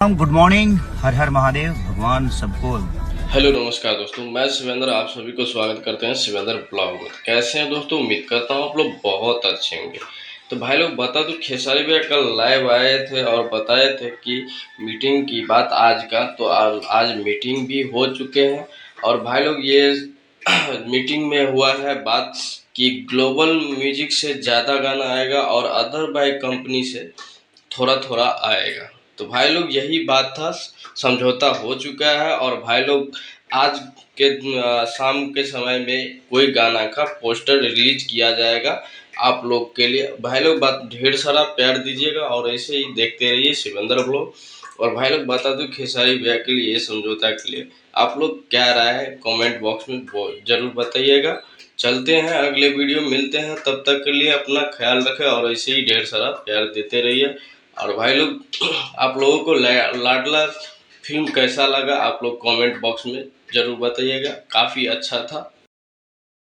Good morning. हर हर महादेव। भगवान सबको। हेलो नमस्कार दोस्तों, मैं शिवेंद्र आप सभी को स्वागत करते हैं शिवेंद्र ब्लॉग में। कैसे हैं दोस्तों? उम्मीद करता हूँ आप लोग बहुत अच्छे होंगे। तो भाई लोग बता दो, खेसारी भैया कल लाइव आए थे और बताए थे कि मीटिंग की बात आज का, तो आज मीटिंग भी हो चुके हैं। और भाई लोग ये मीटिंग में हुआ है बात कि ग्लोबल म्यूजिक से ज़्यादा गाना आएगा और अदर बाई कंपनी से थोड़ा थोड़ा आएगा। तो भाई लोग यही बात था, समझौता हो चुका है। और भाई लोग आज के शाम के समय में कोई गाना का पोस्टर रिलीज किया जाएगा आप लोग के लिए। भाई लोग बात ढेर सारा प्यार दीजिएगा और ऐसे ही देखते रहिए शिवेंद्र ब्लॉग। और भाई लोग बता दूं, खेसारी भैया के लिए, ये समझौता के लिए आप लोग क्या राय है कमेंट बॉक्स में जरूर बताइएगा। चलते हैं अगले वीडियो, मिलते हैं, तब तक के लिए अपना ख्याल रखें और ऐसे ही ढेर सारा प्यार देते रहिए। और भाई लोग आप लोगों को लाडला फिल्म कैसा लगा आप लोग कमेंट बॉक्स में ज़रूर बताइएगा। काफ़ी अच्छा था।